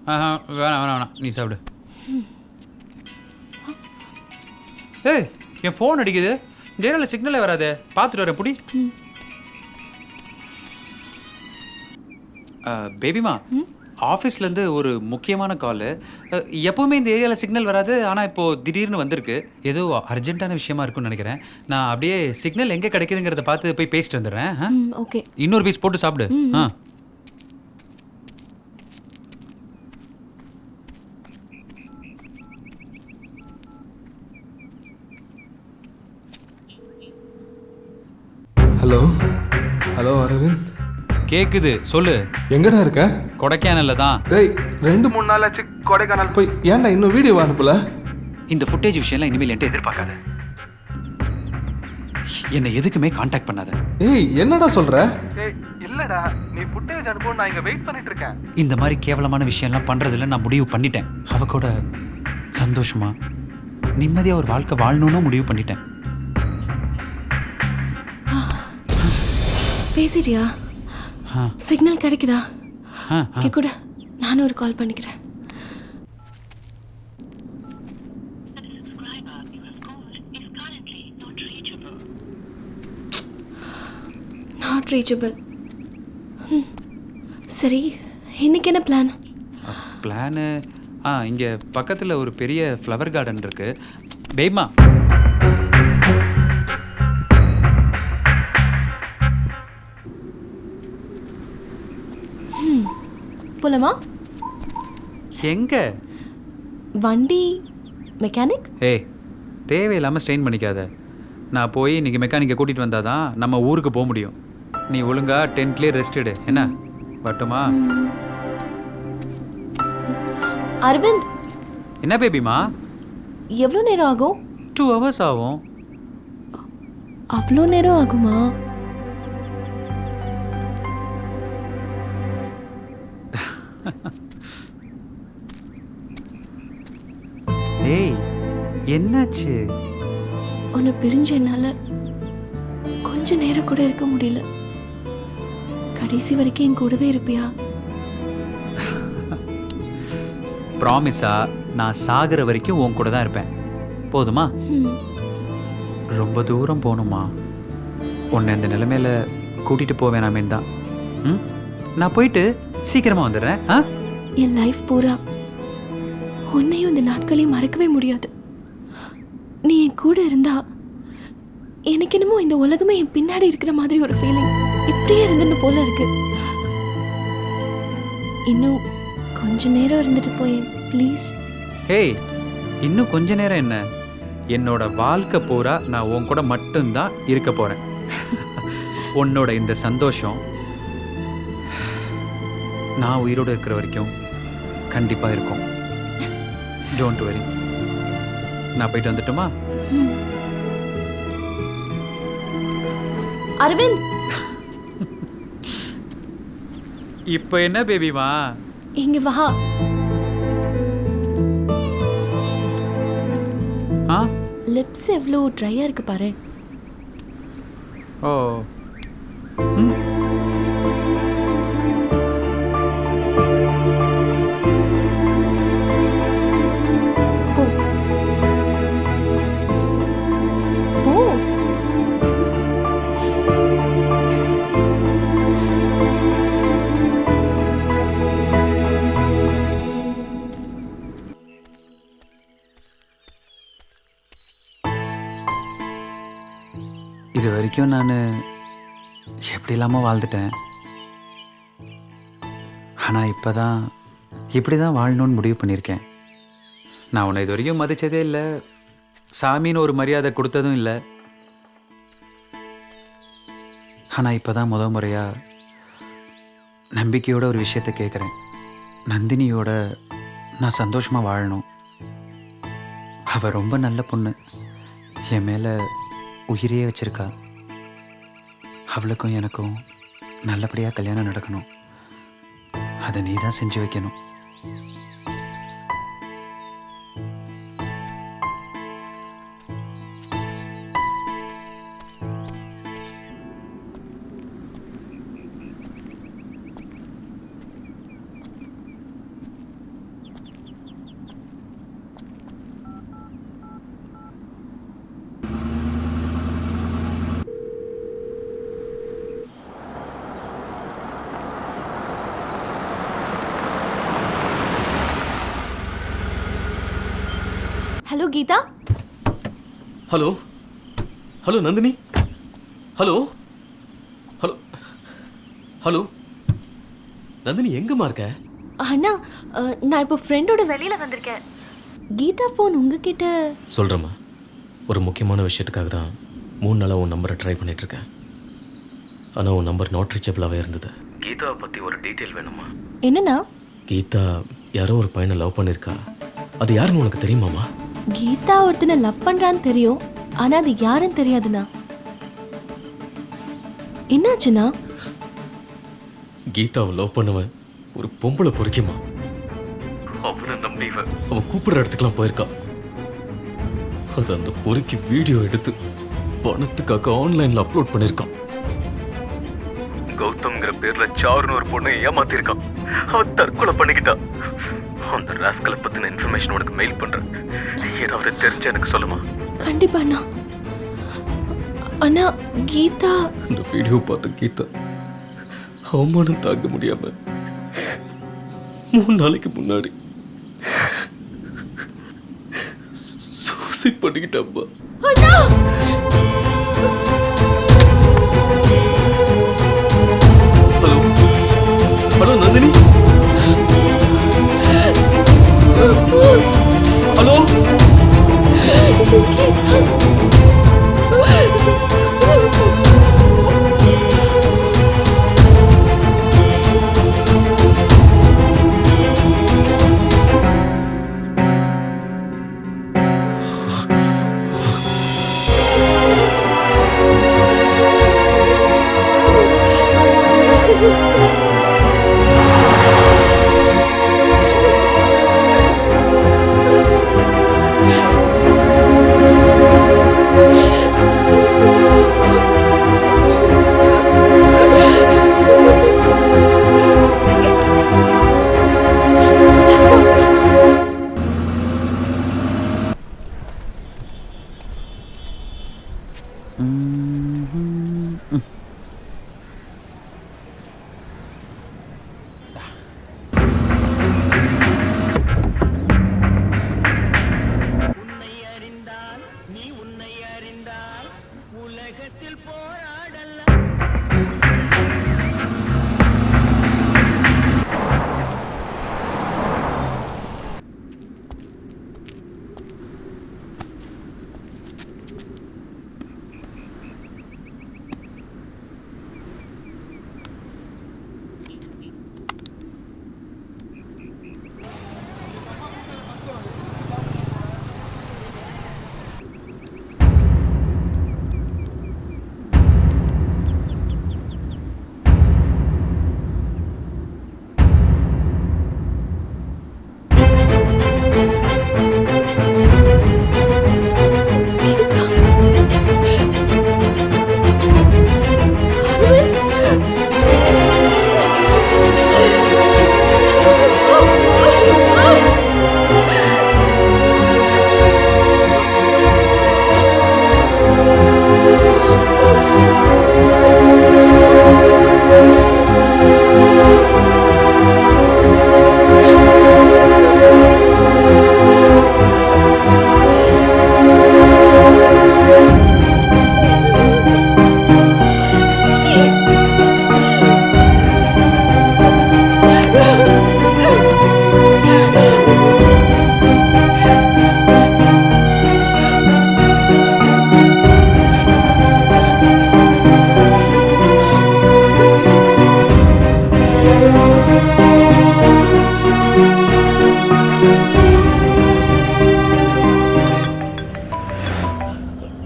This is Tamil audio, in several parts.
வேணாம் வேணாம் வேணாம், நீ சாப்பிடு. ஏய், என் ஃபோன் அடிக்குது. இந்த ஏரியாவில் சிக்னலே வராது. பார்த்துட்டு வரேன் புடி. பேபிமா, ஆஃபீஸ்லேருந்து ஒரு முக்கியமான காலு. எப்போவுமே இந்த ஏரியாவில் சிக்னல் வராது, ஆனால் இப்போது திடீர்னு வந்திருக்கு. ஏதோ அர்ஜென்ட்டான விஷயமா இருக்குன்னு நினைக்கிறேன். நான் அப்படியே சிக்னல் எங்கே கிடைக்குதுங்கிறத பார்த்து போய் பேசிட்டு வந்துடுறேன். ஓகே, இன்னொரு பீஸ் போட்டு சாப்பிடு. ஹலோ ஹலோ அரவிந்த், கேக்குது, சொல்லு. எங்கடா இருக்க? கொடைக்கானல்ல தான். டேய், 2-3 நாள் ஆச்சு கொடைக்கானல் போய். ஏன்டா இன்னும் வீடியோ அனுப்பல? இந்த ஃபுட்டேஜ் விஷயம்லாம் இனிமேல் என்கிட்ட எதிர்பார்க்காத. என்னை எதுக்குமே காண்டாக்ட் பண்ணாத. ஏய், என்னடா சொல்ற? ஏய் இல்லடா, நீ ஃபுட்டேஜ் அனுப்பு, நான் இங்க வெயிட் பண்ணிட்டு இருக்கேன். இந்த மாதிரி கேவலமான விஷயம்லாம் பண்றதுல நான் முடிவு பண்ணிட்டேன். அவ கூட சந்தோஷமா நிம்மதியா ஒரு வாழ்க்கை வாழணும்னு முடிவு பண்ணிட்டேன். பேசிட்டியா? சிக்னல் கிடைக்குதா? கூட நானும் ஒரு கால் பண்ணிக்கிறேன். Not reachable. சரி, இன்னைக்கு என்ன பிளான்? பிளானு இங்கே பக்கத்தில் ஒரு பெரிய ஃப்ளவர் கார்டன் இருக்கு. பேபிமா, போலாமா? எங்க? வண்டி மெக்கானிக். ஏய், தேவையில்லாமல் ஸ்ட்ரெயின் பண்ணிக்காத. நான் போய் இன்னைக்கு மெக்கானிக்கை கூட்டிகிட்டு வந்தால் தான் நம்ம ஊருக்கு போக முடியும். நீ ஒழுங்கா டென்ட்லேயே ரெஸ்ட் எடு. என்ன பட்டுமா? அரவிந்த், என்ன பேபிமா? எவ்வளோ நேரம் ஆகும்? 2 hours ஆகும். அவ்வளோ நேரம் ஆகுமா? ஏய், என்னாச்சு? உன்னை பிரிஞ்ச என்னால கொஞ்ச நேரம் கூட இருக்க முடியல. கடைசி வரைக்கும் என் கூடவே இருப்பியா? ப்ராமிஸா, நான் சாகிற வரைக்கும் உன் கூட தான் இருப்பேன். போதுமா? ரொம்ப தூரம் போகணுமா? உன்னை இந்த நிலைமையில கூட்டிட்டு போவேனாமேன்னு தான். நான் போயிட்டு சீக்கிரமா வந்துடுறேன். என் லைஃப் பூரா உன்னையும் இந்த நாட்களையும் மறக்கவே முடியாது. நீ என் கூட இருந்தா எனக்கு என்னமோ இந்த உலகமே என் பின்னாடி இருக்கிற மாதிரி ஒரு ஃபீலிங். இப்படியே இருந்துன்னு போல இருக்கு. இன்னும் கொஞ்ச நேரம் இருந்துட்டு போய் ப்ளீஸ். ஏய், இன்னும் கொஞ்ச நேரம் என்ன? என்னோட வாழ்க்கை பூரா நான் உன் கூட மட்டும்தான் இருக்க போறேன். உன்னோட இந்த சந்தோஷம் நான் உயிரோடு இருக்கிற வரைக்கும் கண்டிப்பா இருக்கும். Don't worry. நான் போயிட்டு வந்துட்டுமா? அரவிந்த், இப்போ என்ன பேபிமா? இங்க வா. லிப்ஸ் எவ்வளோ ட்ரையா இருக்கு பாரு. ஓ, போ போ. இது வரைக்கும் நான் எப்படி இல்லாமல் வாழ்ந்துட்டேன். ஆனால் இப்போ தான் இப்படி தான் வாழணும்னு முடிவு பண்ணியிருக்கேன். நான் உன்னை இது வரைக்கும் மதித்ததே இல்லை, சாமின்னு ஒரு மரியாதை கொடுத்ததும் இல்லை. ஆனால் இப்போ தான் முறையாக நம்பிக்கையோட ஒரு விஷயத்தை கேட்குறேன். நந்தினியோட நான் சந்தோஷமாக வாழணும். அவள் ரொம்ப நல்ல பொண்ணு, என் மேலே உயிரையே வச்சிருக்கா. அவளுக்கும் எனக்கும் நல்லபடியாக கல்யாணம் நடக்கணும். அதை நீ தான் செஞ்சு வைக்கணும். Hello Geetha. Hello hello Nandini. Hello hello hello Nandini, எங்கம்மா இருக்க? அண்ணா, நான் இப்போ ஃப்ரெண்டோட வெளியில வந்திருக்கேன். கீதா ஃபோன் உங்ககிட்ட. சொல்கிறேம்மா, ஒரு முக்கியமான விஷயத்துக்காக தான் 3 நாளாக உன் நம்பரை ட்ரை பண்ணிகிட்ருக்கேன். ஆனால் உன் நம்பர் நாட் ரீச்சபிளாகவே இருந்தது. கீதாவை பற்றி ஒரு டீட்டெயில் வேணுமா? என்னண்ணா? கீதா யாரோ ஒரு பையனை லவ் பண்ணியிருக்கா. அது யாருன்னு உனக்கு தெரியுமாம்மா? கீதா ஒருத்தனை லவ் பண்றான்னு தெரியும், ஆனா அது யாருன்னு தெரியாதுண்ணா. என்னாச்சுண்ணா? கீதாவை லவ் பண்ணவன் ஒரு பொம்பளை பொறுக்கியம்மா. அவனை நம்பி அவன் கூப்பிடுற இடத்துக்குலாம் போயிருக்கா. அது அந்த பொறுக்கி வீடியோ எடுத்து பணத்துக்காக ஆன்லைன்ல அப்லோட் பண்ணியிருக்கான். கௌதம்ங்கிற பேர்ல சாருன்னு ஒரு பொண்ணை ஏமாத்திருக்கான். அவன் தற்கொலை பண்ணிக்கிட்டான். அந்த ராஸ்கலை பத்தின இன்ஃபர்மேஷன் உனக்கு மெயில் பண்றேன். ஏதாவது தெரிஞ்ச எனக்கு சொல்லுமா? கண்டிப்பா அண்ணா. அண்ணா, கீதா. இந்த வீடியோ பார்த்த கீதா அவமானம் தாங்க முடியாம 3 நாளைக்கு முன்னாடி சூசைட் பண்ணிக்கிட்டாப்பா. அண்ணா! Hello hello Nandini. Hello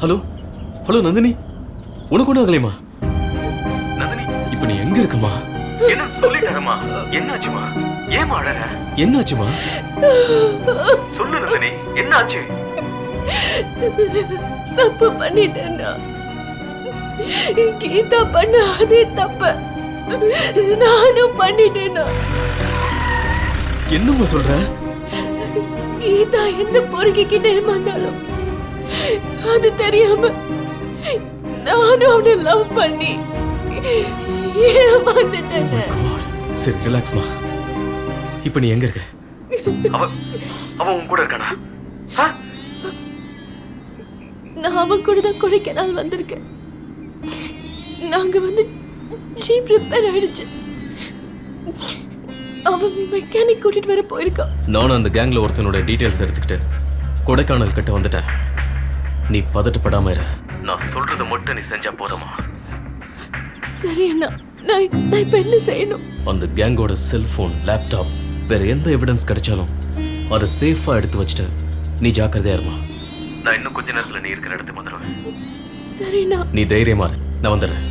hello hello Nandini, உனக்கு ஒன்றும் ஆகலையுமா? நந்தினி, இப்போ நீ எங்க இருக்கமா? என்ன சொல்லிட்டறமா? என்னாச்சுமா? ஏமா அழற? என்னாச்சுமா? சொல்லு நந்தினி, என்னாச்சு? தப்பு பண்ணிட்டேன்னா, கீதா பண்ண அதே தப்ப நானும் பண்ணிட்டேன்னா. என்னம்மா சொல்ற? கீதா எந்த பொறுக்கிக்கிட்டே வந்தாலும் அது தெரியாம நானும் அவனை லவ் பண்ணி ஏமாந்துட்டேன். சரி, ரிலாக்ஸ்மா. இப்போ நீ எங்க இருக்க? அவன் உன் கூட இருக்கானா? நான் அவன் கூட தான் கொடைக்கானல் வந்திருக்கேன். நாங்க வந்து ஜீப் ரிப்பேர் ஆயிடுச்சு. அவன் மெக்கானிக் கூட்டிட்டு வர போயிருக்கான். நானும் அந்த கேங்ல ஒருத்தனோட டீடைல்ஸ் எடுத்துக்கிட்டு கொடைக்கானல் கிட்ட வந்துட்டேன். நீ பதட்டப்படாம இரு. நான் சொல்றத மட்டும் நீ செஞ்சா போதுமா? சரி அண்ணா, நான் இப்ப என்ன செய்யணும்? அந்த கேங்கோட செல்போன், லேப்டாப், வேற எந்த எவிடன்ஸ் கிடைச்சாலும் அதை சேஃபா எடுத்து வச்சுட்டு நீ ஜாக்கிரதையா இருமா. நான் இன்னும் கொஞ்ச நேரத்துல நீ இருக்கிற இடத்துக்கு வந்துடுவேன். சரிண்ணா. நீ தைரியமா இரு, நான் வந்துடுறேன்.